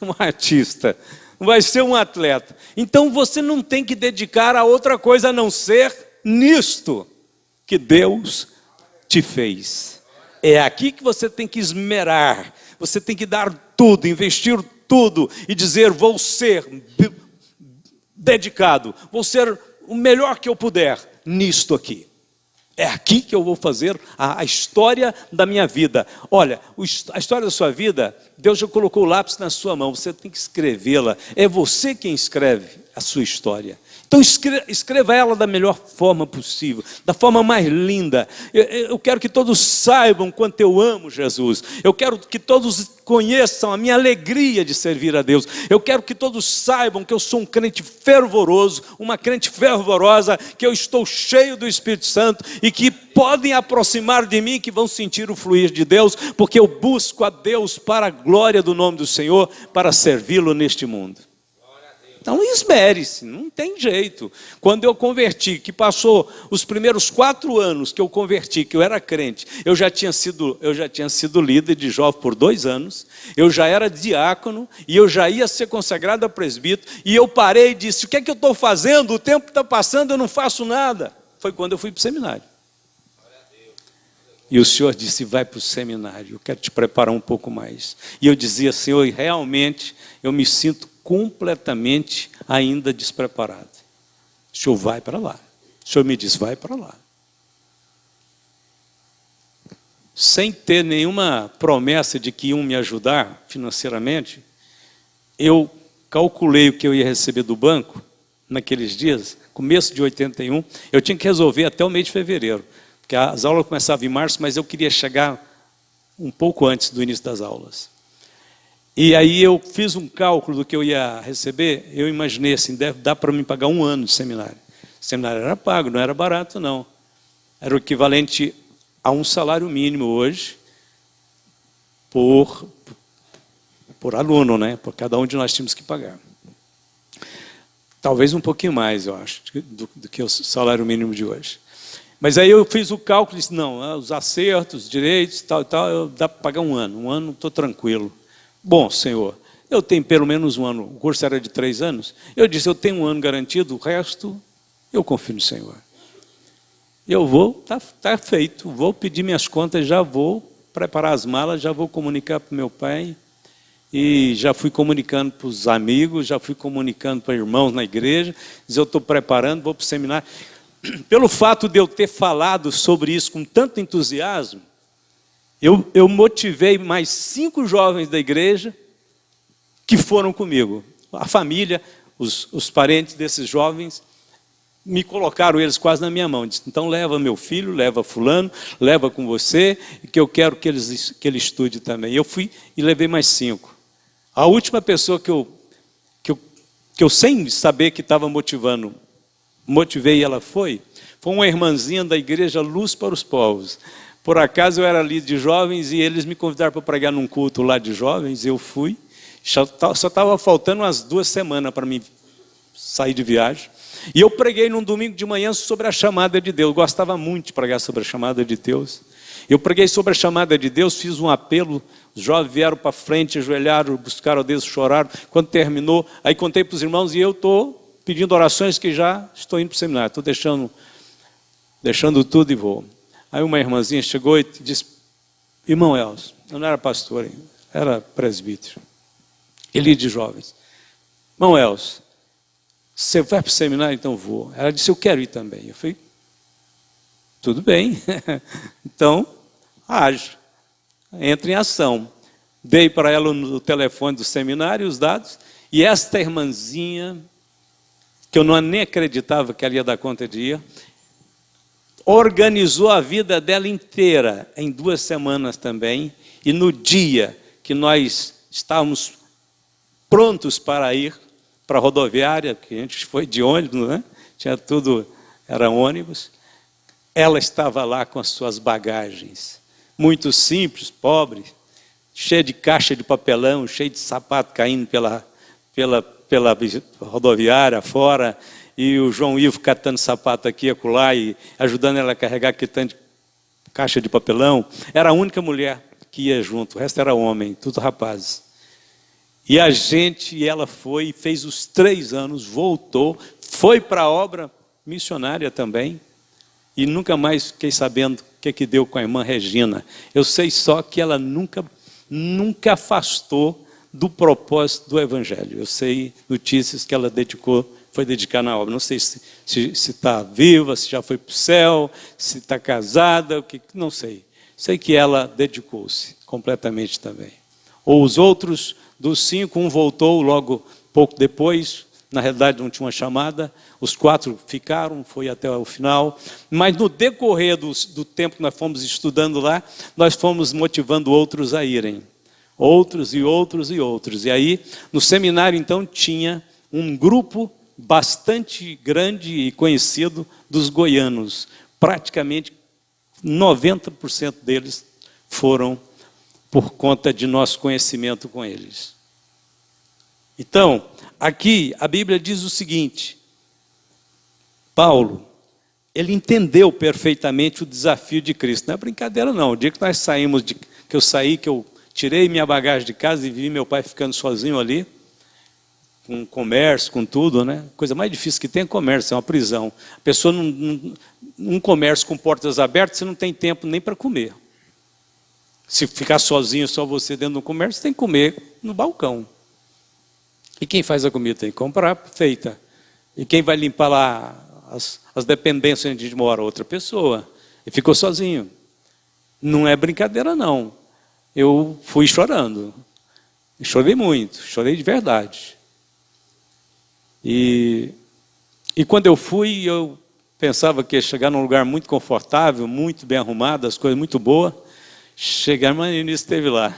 um artista, não vai ser um atleta. Então você não tem que dedicar a outra coisa a não ser nisto que Deus te fez. É aqui que você tem que esmerar, você tem que dar tudo, investir tudo e dizer: vou ser dedicado, vou ser o melhor que eu puder nisto aqui. É aqui que eu vou fazer a história da minha vida. Olha, a história da sua vida, Deus já colocou o lápis na sua mão, você tem que escrevê-la. É você quem escreve a sua história. Então escreva ela da melhor forma possível, da forma mais linda. Eu quero que todos saibam quanto eu amo Jesus. Eu quero que todos conheçam a minha alegria de servir a Deus. Eu quero que todos saibam que eu sou um crente fervoroso, uma crente fervorosa, que eu estou cheio do Espírito Santo e que podem aproximar de mim, que vão sentir o fluir de Deus, porque eu busco a Deus para a glória do nome do Senhor, para servi-lo neste mundo. Então esmere-se, não tem jeito. Quando eu converti, que passou os primeiros 4 anos que eu converti, que eu era crente, eu já tinha sido líder de jovem por 2 anos, eu já era diácono e eu já ia ser consagrado a presbítero, e eu parei e disse: o que é que eu estou fazendo? O tempo está passando, eu não faço nada. Foi quando eu fui para o seminário. E o Senhor disse: vai para o seminário, eu quero te preparar um pouco mais. E eu dizia: Senhor, realmente eu me sinto completamente ainda despreparado. O Senhor vai para lá. O Senhor me diz: vai para lá. Sem ter nenhuma promessa de que iam me ajudar financeiramente, eu calculei o que eu ia receber do banco naqueles dias, começo de 81, eu tinha que resolver até o mês de fevereiro, porque as aulas começavam em março, mas eu queria chegar um pouco antes do início das aulas. E aí eu fiz um cálculo do que eu ia receber, eu imaginei assim: deve dar para mim pagar 1 ano de seminário. O seminário era pago, não era barato não. Era o equivalente a um salário mínimo hoje por aluno, né? Por cada um de nós tínhamos que pagar. Talvez um pouquinho mais, eu acho, do que o salário mínimo de hoje. Mas aí eu fiz o cálculo e disse: não, os acertos, os direitos, tal, dá para pagar 1 ano. 1 ano estou tranquilo. Bom, Senhor, eu tenho pelo menos 1 ano, o curso era de 3 anos, eu disse: eu tenho 1 ano garantido, o resto eu confio no Senhor. Eu vou, tá feito, vou pedir minhas contas, já vou preparar as malas, já vou comunicar para o meu pai, e já fui comunicando para os amigos, já fui comunicando para irmãos na igreja, dizer: eu estou preparando, vou para o seminário. Pelo fato de eu ter falado sobre isso com tanto entusiasmo, eu motivei mais 5 jovens da igreja que foram comigo. A família, os parentes desses jovens, me colocaram eles quase na minha mão. Disse: então leva meu filho, leva fulano, leva com você, que eu quero que ele estude também. Eu fui e levei mais 5. A última pessoa que eu sem saber que estava motivei e ela foi uma irmãzinha da igreja Luz para os Povos. Por acaso eu era líder de jovens e eles me convidaram para pregar num culto lá de jovens, eu fui, só estava faltando umas 2 semanas para mim sair de viagem, e eu preguei num domingo de manhã sobre a chamada de Deus. Eu gostava muito de pregar sobre a chamada de Deus. Eu preguei sobre a chamada de Deus, fiz um apelo, os jovens vieram para frente, ajoelharam, buscaram a Deus, choraram. Quando terminou, aí contei para os irmãos e eu estou pedindo orações, que já estou indo para o seminário, estou deixando tudo e vou. Aí uma irmãzinha chegou e disse: irmão Elcio, eu não era pastor, era presbítero, líder de jovens. Irmão Elcio, você vai para o seminário? Então vou. Ela disse: eu quero ir também. Eu falei: tudo bem, então age, entre em ação. Dei para ela o telefone do seminário, os dados, e esta irmãzinha, que eu nem acreditava que ela ia dar conta de ir, organizou a vida dela inteira em 2 semanas também, e no dia que nós estávamos prontos para ir para a rodoviária, que a gente foi de ônibus, né? Tinha tudo, era ônibus, ela estava lá com as suas bagagens, muito simples, pobre, cheia de caixa de papelão, cheia de sapato caindo pela rodoviária fora, e o João Ivo catando sapato aqui e acolá, e ajudando ela a carregar aquele tanto de caixa de papelão. Era a única mulher que ia junto, o resto era homem, tudo rapazes. E ela foi e fez os 3 anos, voltou, foi para a obra missionária também, e nunca mais fiquei sabendo o que deu com a irmã Regina. Eu sei só que ela nunca afastou do propósito do Evangelho. Eu sei notícias que ela foi dedicar na obra. Não sei se está viva, se já foi para o céu, se está casada, não sei. Sei que ela dedicou-se completamente também. Ou os outros dos 5, um voltou logo pouco depois, na realidade não tinha uma chamada, os 4 ficaram, foi até o final, mas no decorrer do tempo que nós fomos estudando lá, nós fomos motivando outros a irem. Outros e outros e outros. E aí, no seminário, então, tinha um grupo bastante grande e conhecido dos goianos. Praticamente 90% deles foram por conta de nosso conhecimento com eles. Então, aqui a Bíblia diz o seguinte: Paulo, ele entendeu perfeitamente o desafio de Cristo. Não é brincadeira não. O dia que nós saímos, que eu tirei minha bagagem de casa e vi meu pai ficando sozinho ali, com comércio, com tudo, né? A coisa mais difícil que tem é comércio, é uma prisão. A pessoa, num comércio com portas abertas, você não tem tempo nem para comer. Se ficar sozinho, só você dentro do comércio, você tem que comer no balcão. E quem faz a comida tem que comprar feita. E quem vai limpar lá as dependências onde a gente mora? Outra pessoa. E ficou sozinho. Não é brincadeira, não. Eu fui chorando. Chorei muito, chorei de verdade. E quando eu fui, eu pensava que ia chegar num lugar muito confortável, muito bem arrumado, as coisas muito boas. Chegar, mas o início esteve lá.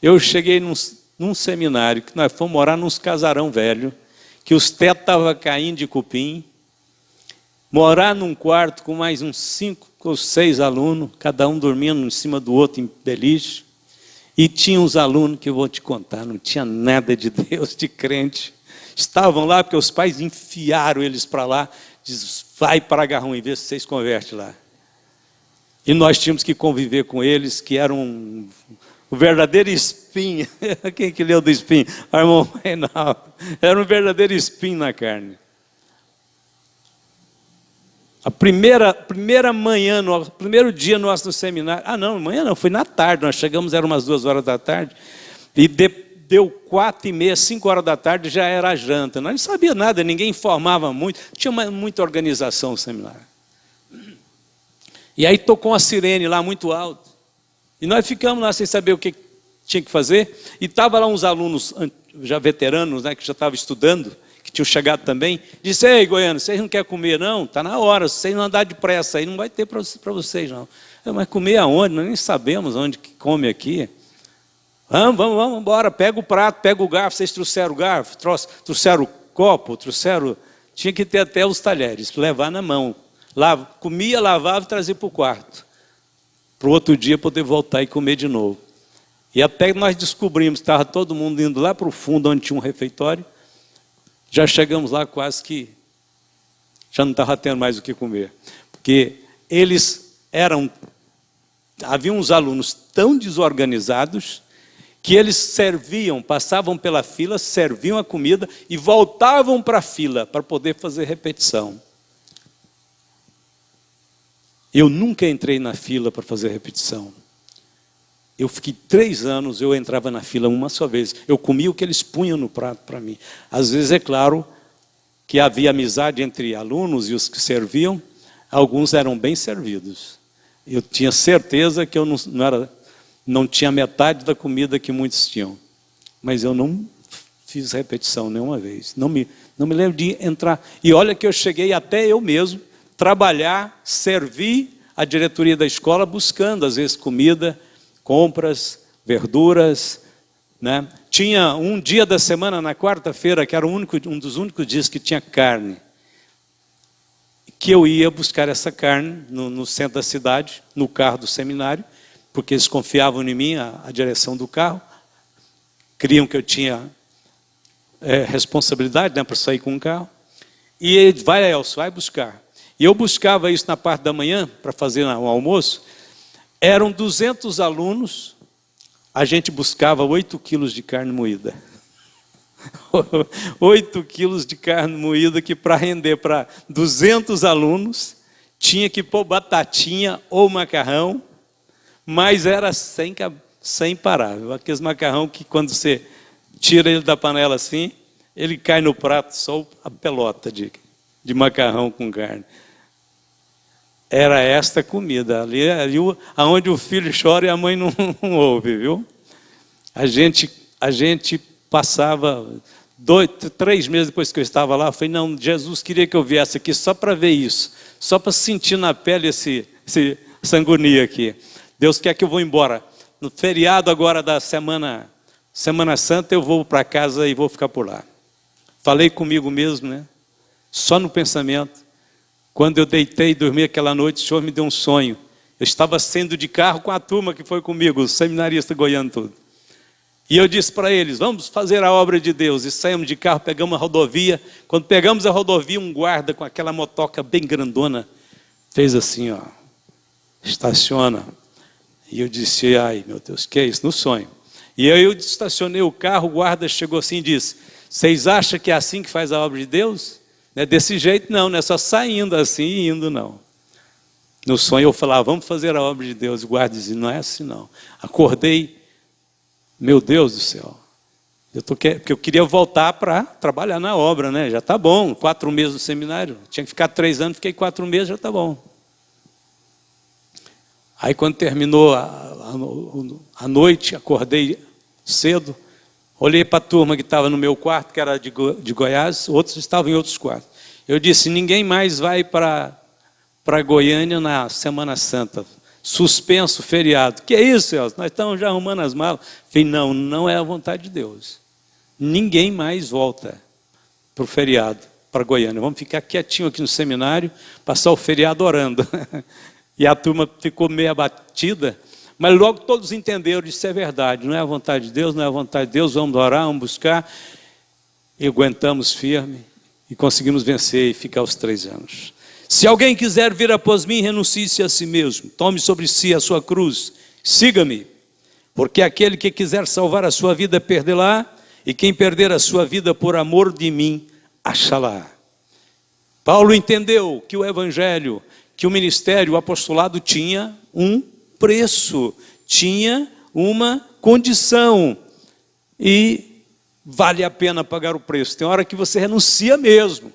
Eu cheguei num seminário, que nós fomos morar num casarão velho, que os tetos estavam caindo de cupim, morar num quarto com mais uns 5 ou 6 alunos, cada um dormindo em cima do outro em beliche, e tinha uns alunos que eu vou te contar, não tinha nada de Deus, de crente. Estavam lá porque os pais enfiaram eles para lá, diz, vai para Agarrão e vê se vocês convertem lá. E nós tínhamos que conviver com eles, que eram o verdadeiro espinho. Quem que leu do espinho? O irmão Reinaldo. Era um verdadeiro espinho na carne. A primeira manhã, o primeiro dia nosso no seminário, manhã não, foi na tarde, nós chegamos, eram umas 2 horas da tarde, e deu 4h30, 5 horas da tarde, já era a janta. Nós não sabíamos nada, ninguém informava muito, tinha muita organização no seminário. E aí tocou uma sirene lá muito alto, e nós ficamos lá sem saber o que tinha que fazer, e estavam lá uns alunos já veteranos, né, que já estavam estudando, que tinham chegado também, disse, ei, goiano, vocês não querem comer não? Está na hora, se vocês não andar depressa aí, não vai ter para vocês não. Mas comer aonde? Nós nem sabemos onde que come aqui. Vamos embora, pega o prato, pega o garfo, vocês trouxeram o garfo, trouxeram o copo, tinha que ter até os talheres, levar na mão. Comia, lavava e trazia para o quarto. Para o outro dia poder voltar e comer de novo. E até que nós descobrimos que estava todo mundo indo lá para o fundo, onde tinha um refeitório, já chegamos lá quase que já não estava tendo mais o que comer. Porque havia uns alunos tão desorganizados que eles passavam pela fila, serviam a comida e voltavam para a fila para poder fazer repetição. Eu nunca entrei na fila para fazer repetição. Eu fiquei 3 anos, eu entrava na fila uma só vez. Eu comia o que eles punham no prato para mim. Às vezes, é claro, que havia amizade entre alunos e os que serviam. Alguns eram bem servidos. Eu tinha certeza que eu não tinha metade da comida que muitos tinham. Mas eu não fiz repetição nenhuma vez. Não me lembro de entrar. E olha que eu cheguei até eu mesmo trabalhar, servir a diretoria da escola, buscando, às vezes, comida, compras, verduras, né? Tinha um dia da semana, na quarta-feira, que era um dos únicos dias que tinha carne, que eu ia buscar essa carne no centro da cidade, no carro do seminário, porque eles confiavam em mim, a direção do carro, criam que eu tinha responsabilidade, né, para sair com o carro, e ele, vai, Elcio, vai buscar. E eu buscava isso na parte da manhã, para fazer o almoço, Eram 200 alunos, a gente buscava 8 quilos de carne moída. 8 quilos de carne moída, que para render para 200 alunos, tinha que pôr batatinha ou macarrão, mas era sem parar. Aqueles macarrão que quando você tira ele da panela assim, ele cai no prato, só a pelota de macarrão com carne. Era esta comida, ali onde o filho chora e a mãe não ouve, viu? A gente passava 3 meses depois que eu estava lá, eu falei, não, Jesus queria que eu viesse aqui só para ver isso, só para sentir na pele essa agonia aqui. Deus quer que eu vou embora. No feriado agora da Semana Santa, eu vou para casa e vou ficar por lá. Falei comigo mesmo, né? Só no pensamento. Quando eu deitei e dormi aquela noite, o Senhor me deu um sonho. Eu estava saindo de carro com a turma que foi comigo, os seminaristas goianos tudo. E eu disse para eles, vamos fazer a obra de Deus. E saímos de carro, pegamos a rodovia. Quando pegamos a rodovia, um guarda com aquela motoca bem grandona, fez assim, ó, estaciona. E eu disse, ai meu Deus, que é isso? No sonho. E aí eu estacionei o carro, o guarda chegou assim e disse, vocês acham que é assim que faz a obra de Deus? Não é desse jeito não é só saindo assim e indo não. No sonho eu falava, vamos fazer a obra de Deus. O guarda dizia, não é assim não. Acordei, meu Deus do céu. Porque eu queria voltar para trabalhar na obra, né? Já está bom, 4 meses no seminário. Tinha que ficar 3 anos, fiquei 4 meses, já está bom. Aí quando terminou a noite, acordei cedo, olhei para a turma que estava no meu quarto, que era de Goiás, outros estavam em outros quartos. Eu disse, ninguém mais vai para Goiânia na Semana Santa. Suspenso, feriado. Que é isso, Celso? Nós estamos já arrumando as malas. Falei, não é a vontade de Deus. Ninguém mais volta para o feriado, para Goiânia. Vamos ficar quietinho aqui no seminário, passar o feriado orando. E a turma ficou meio abatida, mas logo todos entenderam, isso é verdade, não é a vontade de Deus, não é a vontade de Deus, vamos orar, vamos buscar. E aguentamos firme e conseguimos vencer e ficar os 3 anos. Se alguém quiser vir após mim, renuncie-se a si mesmo, tome sobre si a sua cruz, siga-me, porque aquele que quiser salvar a sua vida, perdê-la, e quem perder a sua vida por amor de mim, achá-la. Paulo entendeu que o evangelho, que o ministério, o apostolado tinha um preço, tinha uma condição, e vale a pena pagar o preço. Tem hora que você renuncia mesmo.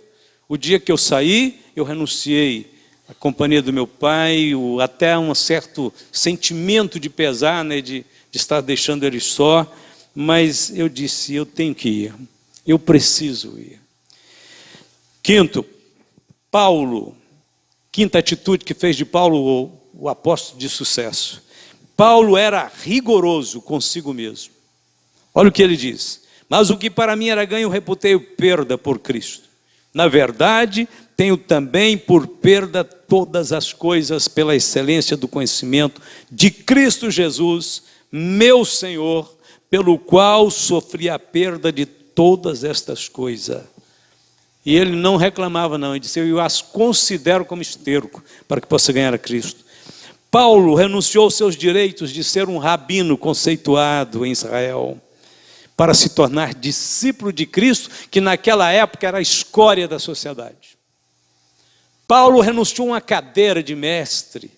O dia que eu saí, eu renunciei à companhia do meu pai, até um certo sentimento de pesar, né, de estar deixando ele só, mas eu disse, eu tenho que ir, eu preciso ir. Quinta atitude que fez de Paulo o apóstolo de sucesso. Paulo era rigoroso consigo mesmo. Olha o que ele diz. Mas o que para mim era ganho, reputei perda por Cristo. Na verdade, tenho também por perda todas as coisas pela excelência do conhecimento de Cristo Jesus, meu Senhor, pelo qual sofri a perda de todas estas coisas. E ele não reclamava não, ele disse, eu as considero como esterco, para que possa ganhar a Cristo. Paulo renunciou aos seus direitos de ser um rabino conceituado em Israel, para se tornar discípulo de Cristo, que naquela época era a escória da sociedade. Paulo renunciou a uma cadeira de mestre,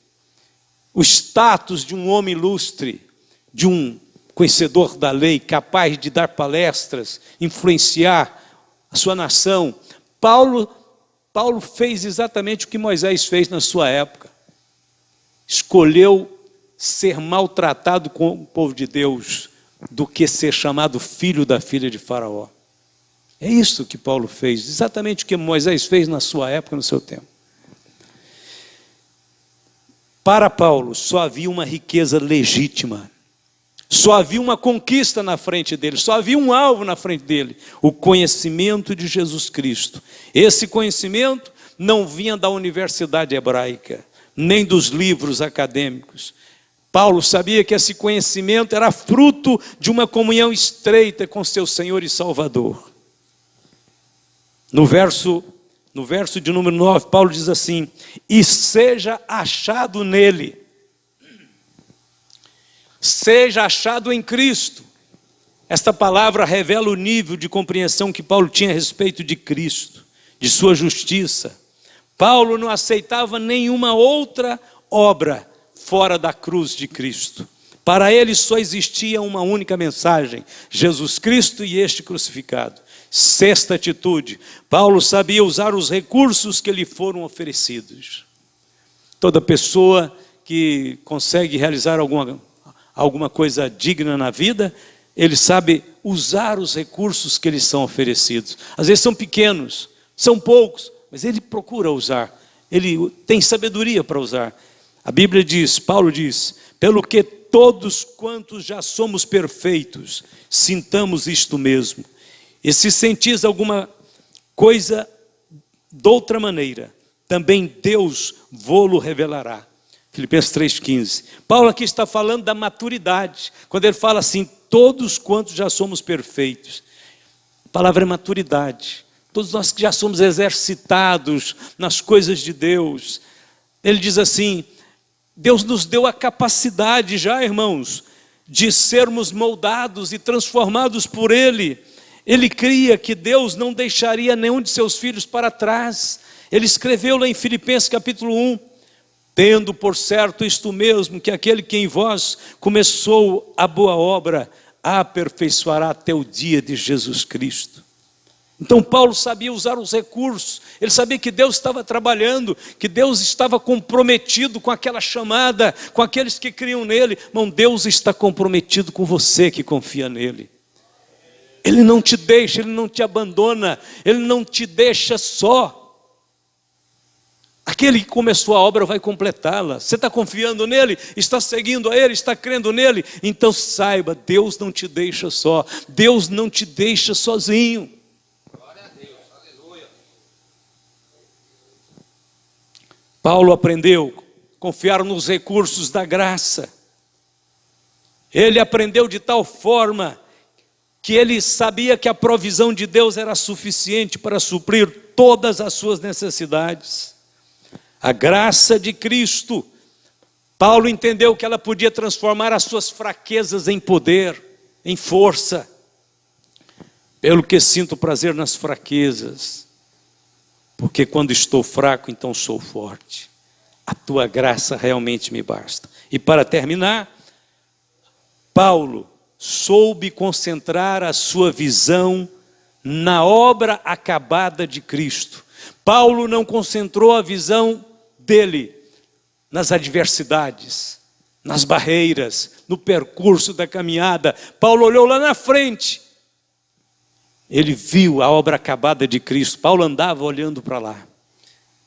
o status de um homem ilustre, de um conhecedor da lei, capaz de dar palestras, influenciar a sua nação. Paulo fez exatamente o que Moisés fez na sua época. Escolheu ser maltratado com o povo de Deus do que ser chamado filho da filha de Faraó. É isso que Paulo fez, exatamente o que Moisés fez na sua época, no seu tempo. Para Paulo, só havia uma riqueza legítima, só havia uma conquista na frente dele, só havia um alvo na frente dele, o conhecimento de Jesus Cristo. Esse conhecimento não vinha da universidade hebraica, nem dos livros acadêmicos. Paulo sabia que esse conhecimento era fruto de uma comunhão estreita com seu Senhor e Salvador. No verso de número 9, Paulo diz assim, e seja achado nele. seja achado em Cristo. Esta palavra revela o nível de compreensão que Paulo tinha a respeito de Cristo, de sua justiça. Paulo não aceitava nenhuma outra obra fora da cruz de Cristo. Para ele só existia uma única mensagem: Jesus Cristo e este crucificado. Sexta atitude: Paulo sabia usar os recursos que lhe foram oferecidos. Toda pessoa que consegue realizar alguma coisa digna na vida, ele sabe usar os recursos que lhe são oferecidos. Às vezes são pequenos, são poucos, mas ele procura usar. Ele tem sabedoria para usar. A Bíblia diz, Paulo diz: pelo que todos quantos já somos perfeitos, sintamos isto mesmo. E se sentis alguma coisa de outra maneira, também Deus vô-lo revelará. Filipenses 3,15. Paulo aqui está falando da maturidade. Quando ele fala assim, todos quantos já somos perfeitos. A palavra é maturidade. Todos nós que já somos exercitados nas coisas de Deus. Ele diz assim, Deus nos deu a capacidade já, irmãos, de sermos moldados e transformados por Ele. Ele cria que Deus não deixaria nenhum de seus filhos para trás. Ele escreveu lá em Filipenses capítulo 1, tendo por certo isto mesmo, que aquele que em vós começou a boa obra, a aperfeiçoará até o dia de Jesus Cristo. Então Paulo sabia usar os recursos, ele sabia que Deus estava trabalhando, que Deus estava comprometido com aquela chamada, com aqueles que criam nele. Irmão, Deus está comprometido com você que confia nele. Ele não te deixa, Ele não te abandona, Ele não te deixa só. Aquele que começou a obra vai completá-la. Você está confiando nele? Está seguindo a ele? Está crendo nele? Então saiba, Deus não te deixa só. Deus não te deixa sozinho. Glória a Deus, aleluia. Paulo aprendeu a confiar nos recursos da graça. Ele aprendeu de tal forma que ele sabia que a provisão de Deus era suficiente para suprir todas as suas necessidades. A graça de Cristo, Paulo entendeu que ela podia transformar as suas fraquezas em poder, em força. Pelo que sinto prazer nas fraquezas, porque quando estou fraco, então sou forte. A tua graça realmente me basta. E para terminar, Paulo soube concentrar a sua visão na obra acabada de Cristo. Paulo não concentrou a visão dele nas adversidades, nas barreiras, no percurso da caminhada. Paulo olhou lá na frente, ele viu a obra acabada de Cristo. Paulo andava olhando para lá.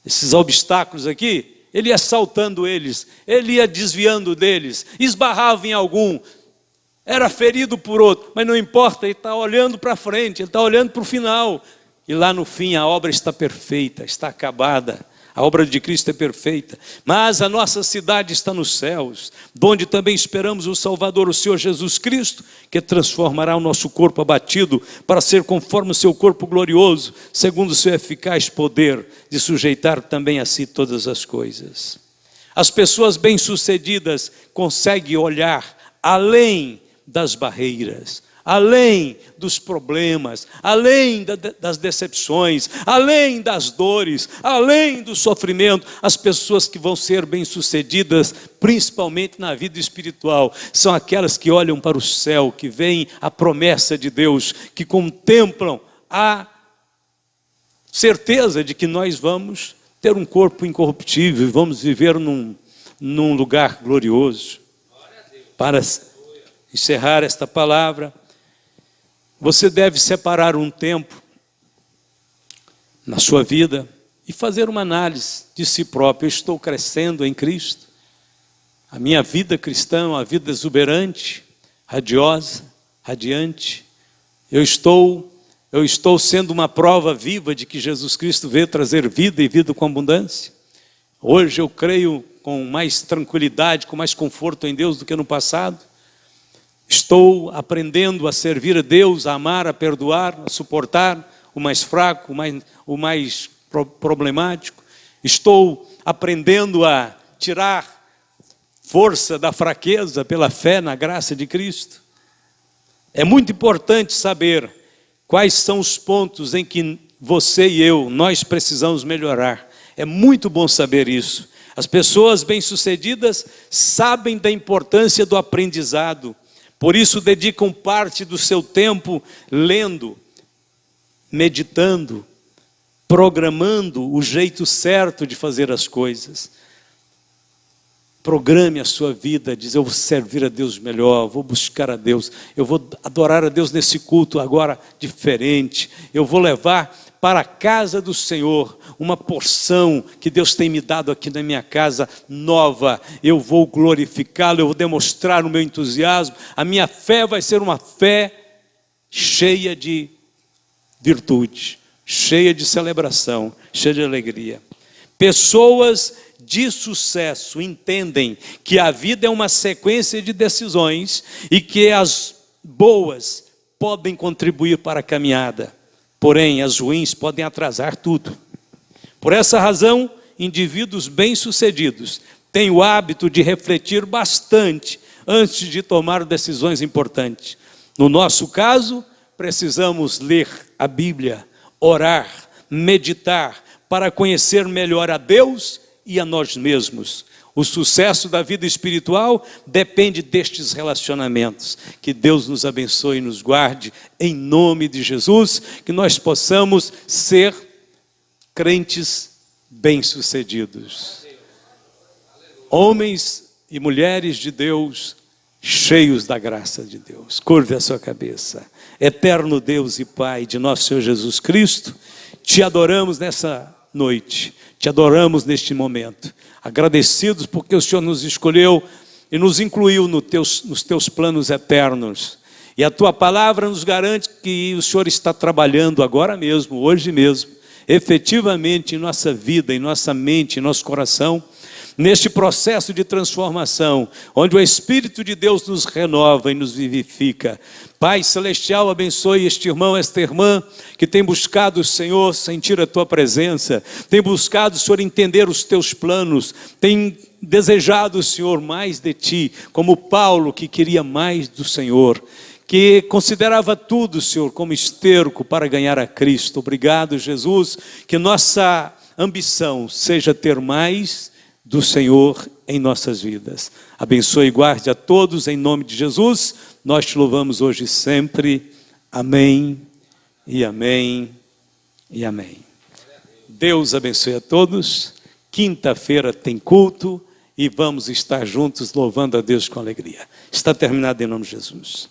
Esses obstáculos aqui, ele ia saltando eles, ele ia desviando deles, esbarrava em algum, era ferido por outro, mas não importa, ele está olhando para frente, ele está olhando para o final. E lá no fim a obra está perfeita, está acabada. A obra de Cristo é perfeita. Mas a nossa cidade está nos céus, onde também esperamos o Salvador, o Senhor Jesus Cristo, que transformará o nosso corpo abatido para ser conforme o seu corpo glorioso, segundo o seu eficaz poder de sujeitar também a si todas as coisas. As pessoas bem-sucedidas conseguem olhar além das barreiras, além dos problemas, além das decepções, além das dores, além do sofrimento. As pessoas que vão ser bem-sucedidas, principalmente na vida espiritual, são aquelas que olham para o céu, que veem a promessa de Deus, que contemplam a certeza de que nós vamos ter um corpo incorruptível, vamos viver num lugar glorioso. Para encerrar esta palavra, você deve separar um tempo na sua vida e fazer uma análise de si próprio. Eu estou crescendo em Cristo? A minha vida cristã é uma vida exuberante, radiosa, radiante? Eu estou sendo uma prova viva de que Jesus Cristo veio trazer vida e vida com abundância? Hoje eu creio com mais tranquilidade, com mais conforto em Deus do que no passado? Estou aprendendo a servir a Deus, a amar, a perdoar, a suportar o mais fraco, o mais problemático. Estou aprendendo a tirar força da fraqueza pela fé na graça de Cristo. É muito importante saber quais são os pontos em que você e eu, nós precisamos melhorar. É muito bom saber isso. As pessoas bem-sucedidas sabem da importância do aprendizado, por isso dedicam parte do seu tempo lendo, meditando, programando o jeito certo de fazer as coisas. Programe a sua vida, diz: eu vou servir a Deus melhor, vou buscar a Deus, eu vou adorar a Deus nesse culto agora diferente, eu vou levar para a casa do Senhor uma porção que Deus tem me dado aqui na minha casa nova, eu vou glorificá-lo, eu vou demonstrar o meu entusiasmo, a minha fé vai ser uma fé cheia de virtude, cheia de celebração, cheia de alegria. Pessoas de sucesso entendem que a vida é uma sequência de decisões e que as boas podem contribuir para a caminhada, porém as ruins podem atrasar tudo. Por essa razão, indivíduos bem-sucedidos têm o hábito de refletir bastante antes de tomar decisões importantes. No nosso caso, precisamos ler a Bíblia, orar, meditar, para conhecer melhor a Deus e a nós mesmos. O sucesso da vida espiritual depende destes relacionamentos. Que Deus nos abençoe e nos guarde, em nome de Jesus, que nós possamos ser crentes bem-sucedidos. Homens e mulheres de Deus, cheios da graça de Deus. Curve a sua cabeça. Eterno Deus e Pai de nosso Senhor Jesus Cristo, te adoramos nessa noite, te adoramos neste momento, agradecidos porque o Senhor nos escolheu e nos incluiu nos teus planos eternos, e a tua palavra nos garante que o Senhor está trabalhando agora mesmo, hoje mesmo, efetivamente em nossa vida, em nossa mente, em nosso coração, neste processo de transformação, onde o Espírito de Deus nos renova e nos vivifica. Pai Celestial, abençoe este irmão, esta irmã, que tem buscado o Senhor sentir a tua presença, tem buscado, Senhor, entender os teus planos, tem desejado, Senhor, mais de ti, como Paulo, que queria mais do Senhor, que considerava tudo, Senhor, como esterco para ganhar a Cristo. Obrigado, Jesus, que nossa ambição seja ter mais do Senhor em nossas vidas. Abençoe e guarde a todos em nome de Jesus. Nós te louvamos hoje e sempre. Amém e amém e amém. Deus abençoe a todos. Quinta-feira tem culto e vamos estar juntos louvando a Deus com alegria. Está terminado em nome de Jesus.